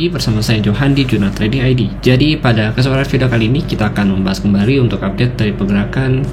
lagi bersama saya Johan di Juna Trading ID. Jadi pada kesempatan video kali ini kita akan membahas kembali untuk update dari pergerakan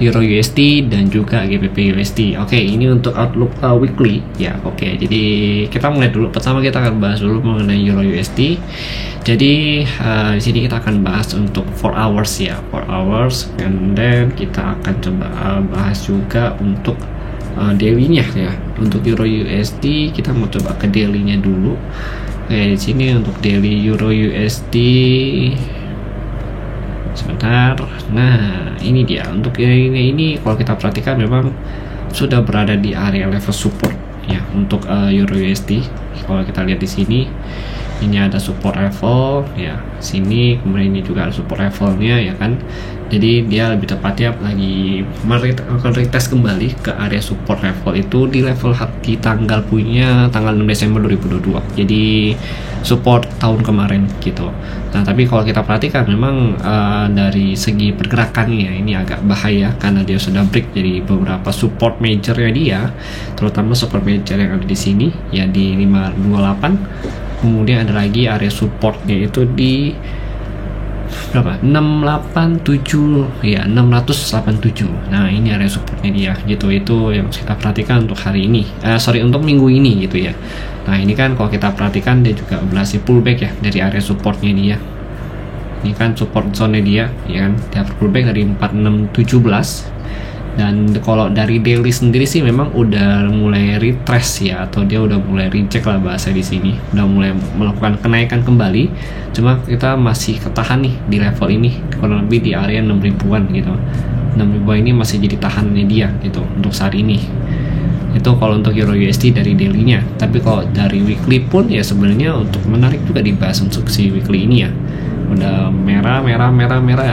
Euro USD dan juga GBP USD. Oke, ini untuk outlook weekly ya. Oke, jadi kita mulai dulu. Pertama kita akan bahas dulu mengenai Euro USD. Jadi di sini kita akan bahas untuk 4 hours ya, 4 hours, and then kita akan coba bahas juga untuk daily-nya ya. Untuk Euro USD kita mau coba ke daily-nya dulu. Oke, di sini untuk daily Euro USD sebentar. Nah, ini dia untuk ini kalau kita perhatikan memang sudah berada di area level support ya untuk Euro USD. Kalau kita lihat di sini ini ada support level ya, sini kemudian ini juga ada support levelnya ya kan. Jadi dia lebih tepatnya lagi akan retest kembali ke area support level itu di level di tanggal 6 Desember 2022. Jadi support tahun kemarin gitu. Nah, tapi kalau kita perhatikan memang dari segi pergerakannya ini agak bahaya karena dia sudah break jadi beberapa support majornya dia, terutama support major yang ada di sini ya di 528. Kemudian ada lagi area supportnya itu di berapa? 687 ya, 687. Nah, ini area supportnya dia gitu. Itu yang kita perhatikan untuk hari ini. Untuk minggu ini gitu ya. Nah, ini kan kalau kita perhatikan dia juga berhasil pullback ya dari area supportnya dia. Ini kan support zone dia ya kan. Dia pullback dari 4617. Dan kalau dari daily sendiri sih memang udah mulai retrace ya, atau dia udah mulai reject lah bahasa di sini, udah mulai melakukan kenaikan kembali. Cuma kita masih ketahan nih di level ini kurang lebih di area 6.000-an gitu. 6.000 ini masih jadi tahannya dia gitu untuk saat ini. Itu kalau untuk Euro USD dari daily-nya. Tapi kalau dari weekly pun ya sebenarnya untuk menarik juga dibahas untuk si weekly ini ya. Udah merah,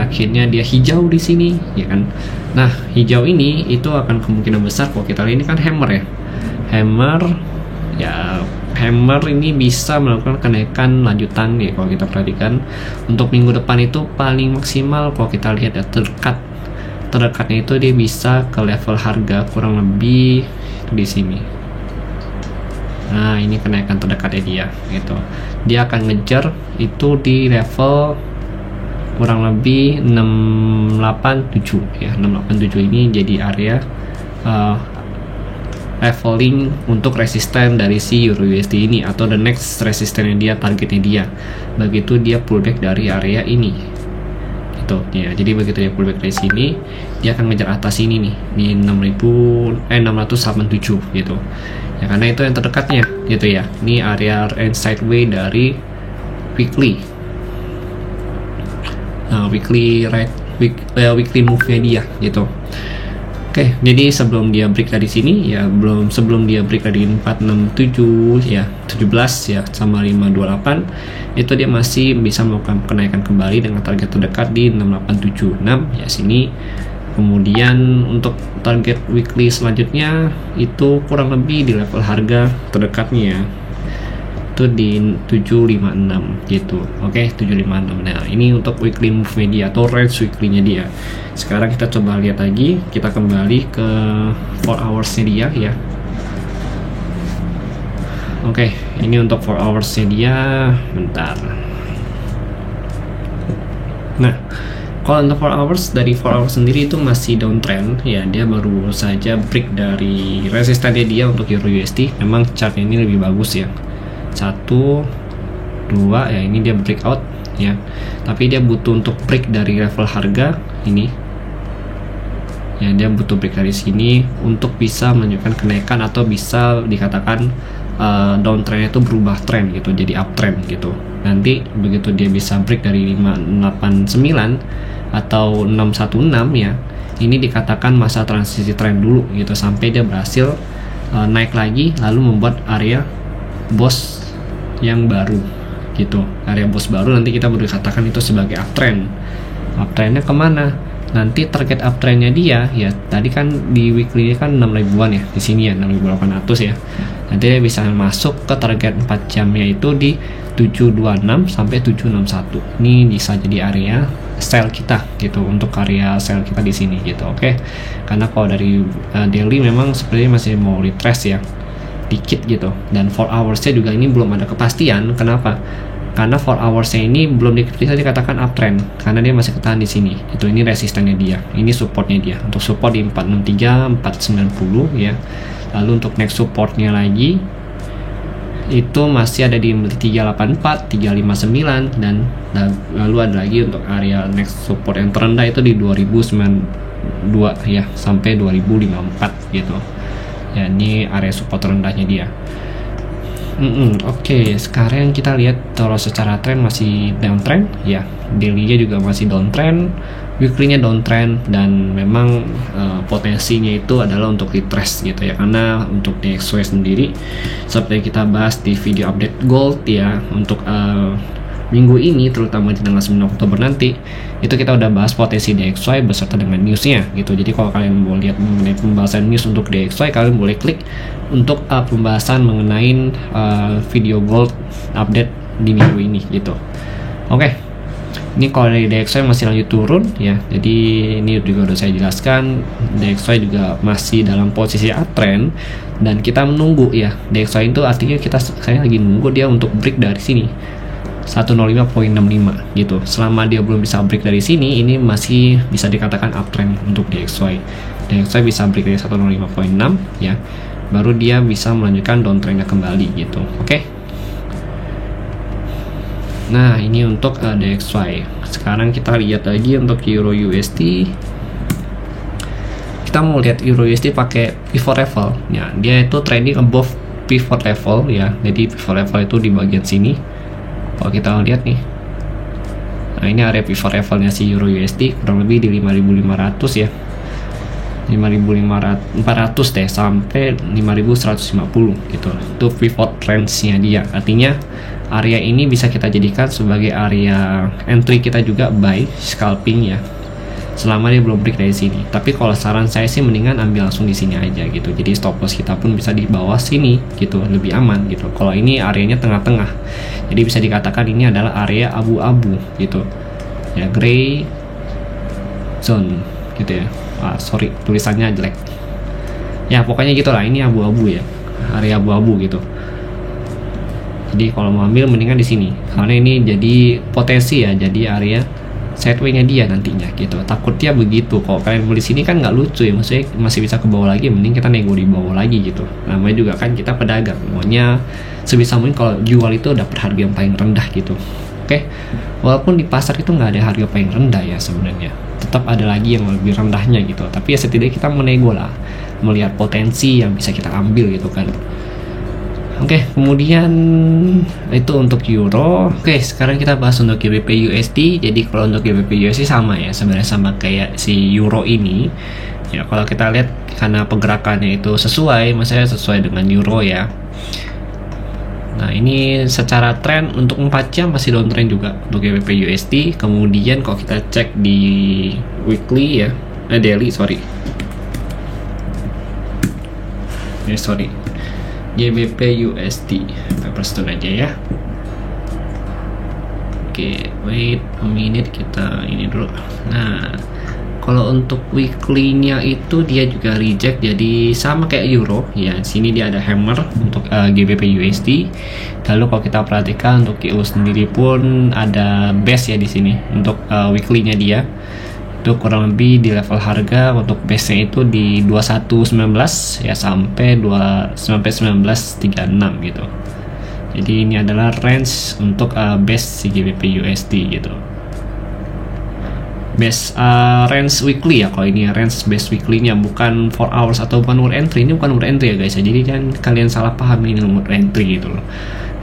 akhirnya dia hijau di sini ya kan. Nah, hijau ini itu akan kemungkinan besar kalau kita lihat ini kan hammer ya. Hammer ini bisa melakukan kenaikan lanjutan nih kalau kita perhatikan. Untuk minggu depan itu paling maksimal kalau kita lihat ya terdekatnya itu dia bisa ke level harga kurang lebih di sini. Nah, ini kenaikan terdekatnya dia gitu. Dia akan ngejar itu di level kurang lebih 687 ya. 687 ini jadi area leveling untuk resisten dari si Euro USD ini, atau the next resistennya dia, targetnya dia. Begitu dia pullback dari area ini gitu ya. Jadi begitu dia pullback dari sini, dia akan ngejar atas ini nih di 687 gitu. Ya, karena itu yang terdekatnya gitu ya. Ini area sideway dari weekly. Nah, weekly move-nya dia gitu. Oke, jadi sebelum dia break dari sini ya, sebelum dia break dari 467 ya, 17 ya sama 528, itu dia masih bisa melakukan kenaikan kembali dengan target terdekat di 6876 ya sini. Kemudian untuk target weekly selanjutnya itu kurang lebih di level harga terdekatnya itu di 756 gitu. Oke, 756. Nah, ini untuk weekly move media atau range weekly-nya dia. Sekarang kita coba lihat lagi, kita kembali ke 4 hours-nya dia ya. Oke, ini untuk 4 hours-nya dia. Bentar. Nah, kalau untuk 4 hours, dari 4 hours sendiri itu masih downtrend ya. Dia baru saja break dari resistennya dia untuk Euro USD. Memang chartnya ini lebih bagus ya. 1, 2 ya, ini dia breakout ya. Tapi dia butuh untuk break dari level harga ini ya. Dia butuh break dari sini untuk bisa menunjukkan kenaikan, atau bisa dikatakan downtrendnya itu berubah tren gitu, jadi uptrend gitu. Nanti begitu dia bisa break dari 589 atau 616 ya, ini dikatakan masa transisi tren dulu gitu, sampai dia berhasil naik lagi lalu membuat area bos yang baru gitu. Area bos baru nanti kita baru dikatakan itu sebagai uptrend. Uptrendnya kemana? Nanti target uptrendnya dia ya, tadi kan di weekly kan 6.000-an ya, di sini ya 6.800 ya. Nanti dia bisa masuk ke target 4 jamnya itu di 726 sampai 761. Ini bisa jadi area sell kita gitu, untuk area sell kita di sini gitu. Oke. Karena kalau dari daily memang sepertinya masih mau retrace ya, dikit gitu. Dan 4 hours-nya juga ini belum ada kepastian. Kenapa? karena 4 hoursnya ini belum bisa dikatakan uptrend karena dia masih ketahan di sini. Itu ini resistennya dia, ini supportnya dia. Untuk support di 463, 490 ya. Lalu untuk next supportnya lagi itu masih ada di 384, 359 dan lalu ada lagi untuk area next support yang terendah itu di 2092 ya sampai 2054 gitu. Ya ini area support terendahnya dia. Oke, sekarang kita lihat kalau secara tren masih downtrend ya, daily-nya juga masih downtrend, weekly-nya downtrend, dan memang potensinya itu adalah untuk retrace gitu ya, karena untuk DXY sendiri seperti kita bahas di video update gold ya, untuk minggu ini terutama di tanggal 9 Oktober nanti itu kita udah bahas potensi DXY beserta dengan newsnya gitu. Jadi kalau kalian mau lihat mengenai pembahasan news untuk DXY, kalian boleh klik untuk pembahasan mengenai video gold update di minggu ini gitu. Oke, ini kalau dari DXY masih lanjut turun ya, jadi ini juga udah saya jelaskan, DXY juga masih dalam posisi uptrend dan kita menunggu ya. DXY itu artinya saya lagi nunggu dia untuk break dari sini 105.65 gitu. Selama dia belum bisa break dari sini, ini masih bisa dikatakan uptrend untuk DXY. DXY bisa break dari 105.6 ya, baru dia bisa melanjutkan downtrendnya kembali gitu. Oke. Nah, ini untuk DXY. Sekarang kita lihat lagi untuk Euro USD. Kita mau lihat Euro USD pakai pivot level. Ya, dia itu trading above pivot level ya. Jadi pivot level itu di bagian sini. Kalau kita lihat nih, nah ini area pivot levelnya si Euro USD kurang lebih di 5.500 ya, 5.400 deh sampai 5.150 gitu. Itu pivot range-nya dia. Artinya area ini bisa kita jadikan sebagai area entry kita juga buy scalping ya, selama dia belum break dari sini. Tapi kalau saran saya sih mendingan ambil langsung di sini aja gitu. Jadi stop loss kita pun bisa di bawah sini gitu, lebih aman gitu. Kalau ini areanya tengah-tengah, jadi bisa dikatakan ini adalah area abu-abu gitu ya, gray zone gitu ya. Sorry tulisannya jelek ya, pokoknya gitulah, ini abu-abu ya, area abu-abu gitu. Jadi kalau mau ambil mendingan di sini karena ini jadi potensi ya, jadi area sideway-nya dia nantinya gitu. Takutnya begitu. Kalau kalian beli sini kan nggak lucu ya, maksudnya masih bisa ke bawah lagi, mending kita nego di bawah lagi gitu. Namanya juga kan kita pedagang, maunya sebisa mungkin kalau jual itu dapat harga yang paling rendah gitu. Oke, walaupun di pasar itu nggak ada harga paling rendah ya sebenarnya, tetap ada lagi yang lebih rendahnya gitu. Tapi ya setidaknya kita menego lah, melihat potensi yang bisa kita ambil gitu kan. Oke, kemudian itu untuk euro. Oke, sekarang kita bahas untuk GBP USD. Jadi kalau untuk GBP USD sama ya, sebenarnya sama kayak si euro ini. Ya kalau kita lihat karena pergerakannya itu sesuai, maksudnya sesuai dengan euro ya. Nah ini secara tren untuk 4 jam masih downtrend juga untuk GBP USD. Kemudian kalau kita cek di weekly ya, daily sorry. GBP USD Pepperstone aja ya. Oke, wait a minute, kita ini dulu. Nah, kalau untuk weekly-nya itu dia juga reject, jadi sama kayak euro ya. Sini dia ada hammer untuk GBP USD. Lalu kalau kita perhatikan untuk EU sendiri pun ada base ya di sini untuk weekly-nya dia. Itu kurang lebih di level harga untuk base-nya itu di 2119 ya sampai 1936 gitu. Jadi ini adalah range untuk base si GBP USD gitu. Base range weekly ya, kalau ini range base weekly-nya, bukan 4 hours atau bukan word entry. Ini bukan word entry ya guys ya. Jadi kan kalian salah paham, ini word entry gitu loh.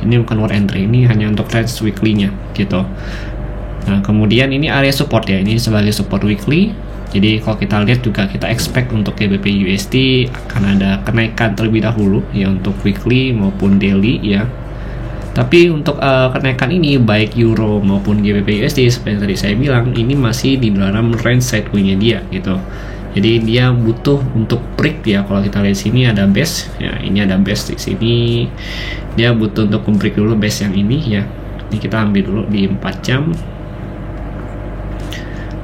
Ini bukan word entry, ini hanya untuk range weekly-nya gitu. Nah, kemudian ini area support ya, ini sebagai support weekly. Jadi kalau kita lihat juga kita expect untuk GBP USD akan ada kenaikan terlebih dahulu ya untuk weekly maupun daily ya. Tapi untuk kenaikan ini baik euro maupun GBP USD seperti yang tadi saya bilang, ini masih di dalam range sideway-nya dia gitu. Jadi dia butuh untuk break ya. Kalau kita lihat sini ada base ya, ini ada base di sini. Dia butuh untuk break dulu base yang ini ya. Ini kita ambil dulu di 4 jam.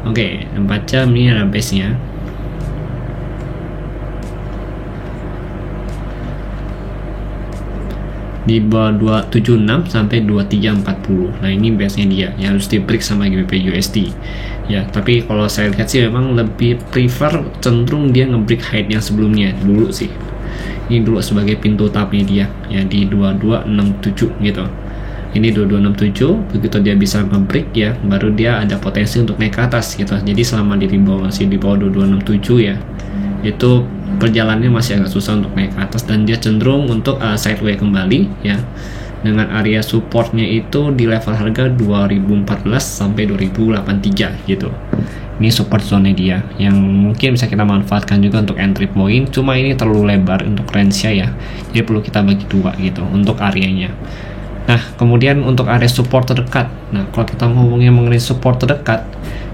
Oke, 4 jam ini ada base-nya. di bawah 276 sampai 2340. Nah ini biasanya dia yang harus di break sama GBP USD ya. Tapi kalau saya lihat sih memang lebih prefer cenderung dia nge-break height yang sebelumnya dulu sih. Ini dulu sebagai pintu tapnya dia ya di 2267 gitu. Ini 2267, begitu dia bisa nge-break ya, baru dia ada potensi untuk naik ke atas gitu. Jadi selama di bawah, masih di bawah 2267 ya, itu perjalanannya masih agak susah untuk naik ke atas, dan dia cenderung untuk sideways kembali ya, dengan area supportnya itu di level harga 2014 sampai 2083 gitu. Ini support zone dia yang mungkin bisa kita manfaatkan juga untuk entry point, cuma ini terlalu lebar untuk range-nya ya, jadi perlu kita bagi dua gitu untuk areanya. Nah, kemudian untuk area support terdekat. Nah, kalau kita ngomongin mengenai support terdekat,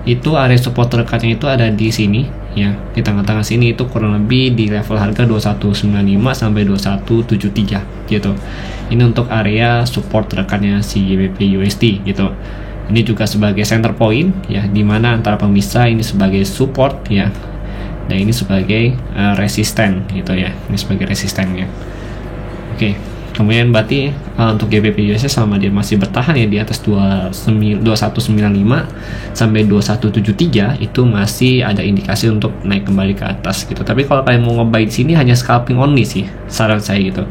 itu area support terdekatnya itu ada di sini ya, di tengah-tengah sini, itu kurang lebih di level harga 2195 sampai 2173 gitu. Ini untuk area support terdekatnya si GBP USD gitu. Ini juga sebagai center point ya, dimana antara pemisah ini sebagai support ya, dan ini sebagai resisten gitu ya. Ini sebagai resistennya. Oke. Kemudian berarti untuk GBP USD selama dia masih bertahan ya di atas 2195 sampai 2173, itu masih ada indikasi untuk naik kembali ke atas gitu. Tapi kalau kalian mau nge-buy di sini hanya scalping only sih, saran saya gitu.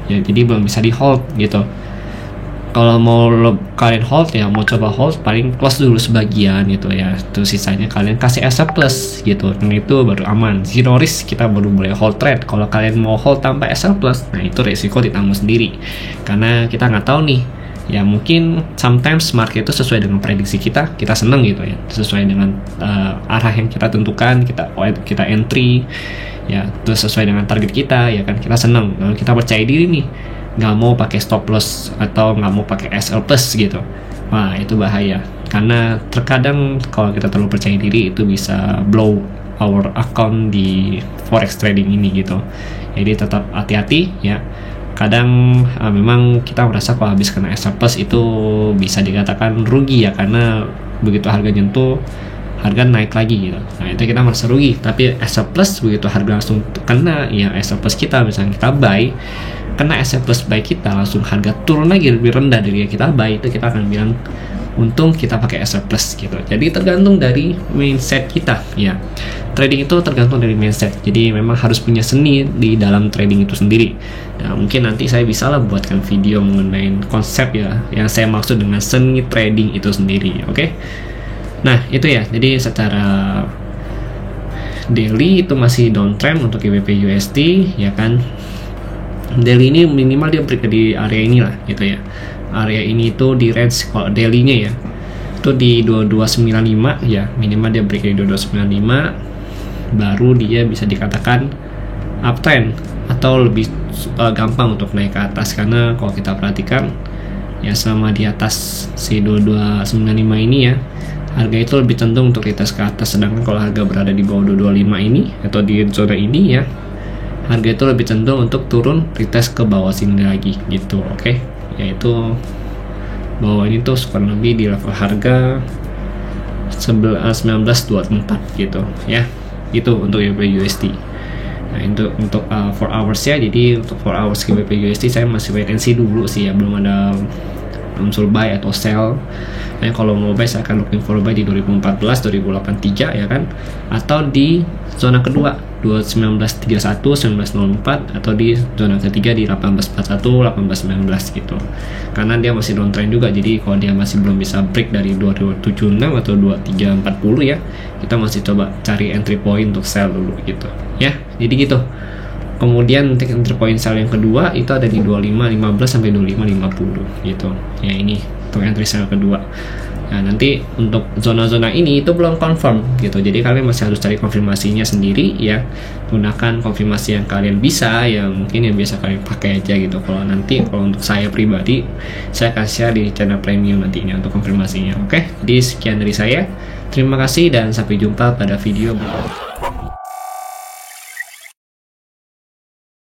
Ya, jadi belum bisa di hold gitu. Kalau mau kalian hold ya, mau coba hold paling close dulu sebagian gitu ya. Terus sisanya kalian kasih SF plus gitu. Dan itu baru aman. Zero risk kita baru boleh hold trade. Kalau kalian mau hold tanpa SF plus, nah itu resiko ditanggung sendiri. Karena kita nggak tahu nih. Ya mungkin sometimes market itu sesuai dengan prediksi kita seneng gitu ya. Sesuai dengan arah yang kita tentukan, kita entry ya, terus sesuai dengan target kita ya kan, kita seneng. Lalu kita percaya diri nih, nggak mau pakai stop loss atau nggak mau pakai SL plus gitu. Wah itu bahaya, karena terkadang kalau kita terlalu percaya diri itu bisa blow our account di forex trading ini gitu. Jadi tetap hati-hati ya. Kadang memang kita merasa kalau habis kena SL plus itu bisa dikatakan rugi ya, karena begitu harga nyentuh harga naik lagi gitu. Nah itu kita merasa rugi. Tapi SL plus begitu harga langsung kena ya, SL plus kita misalnya kita buy, kena SF plus buy kita, langsung harga turun lagi lebih rendah dari yang kita buy, itu kita akan bilang untung kita pakai SF plus gitu. Jadi tergantung dari mindset kita ya. Trading itu tergantung dari mindset. Jadi memang harus punya seni di dalam trading itu sendiri. Nah mungkin nanti saya bisa lah buatkan video mengenai konsep ya, yang saya maksud dengan seni trading itu sendiri. Oke. Nah itu ya. Jadi secara daily itu masih downtrend untuk GBP USD ya kan. Daily ini minimal dia break di area inilah gitu ya. Area ini itu di range, kalau daily-nya ya itu di 2295 ya, minimal dia break di 2295, baru dia bisa dikatakan uptrend atau lebih gampang untuk naik ke atas. Karena kalau kita perhatikan ya, selama di atas si 2295 ini ya, harga itu lebih cenderung untuk retest ke atas. Sedangkan kalau harga berada di bawah 225 ini atau di zona ini ya, harga itu lebih cenderung untuk turun retest ke bawah sini lagi gitu. Oke. Yaitu bawah ini tuh kurang lebih di level harga 1924 gitu ya. Itu untuk GBP USD. Nah itu untuk 4 hours ya. Jadi untuk 4 hours GBP USD saya masih wait and see dulu sih ya, belum ada unsur buy atau sell. Nah kalau mau buy saya akan looking for buy di 2014, 2083 ya kan, atau di zona kedua 1931, 1904, atau di zona ketiga di 1841, 1819 gitu. Karena dia masih downtrend juga, jadi kalau dia masih belum bisa break dari 2276 atau 2340 ya, kita masih coba cari entry point untuk sell dulu gitu ya. Jadi gitu. Kemudian untuk entry point sell yang kedua itu ada di 2515 sampai 2550 gitu. Ya ini untuk entry sell kedua. Nah nanti untuk zona-zona ini itu belum confirm gitu, jadi kalian masih harus cari konfirmasinya sendiri ya. Gunakan konfirmasi yang kalian bisa, yang mungkin yang biasa kalian pakai aja gitu. Kalau untuk saya pribadi, saya akan share di channel premium nantinya untuk konfirmasinya. Oke, jadi sekian dari saya, terima kasih dan sampai jumpa pada video berikutnya.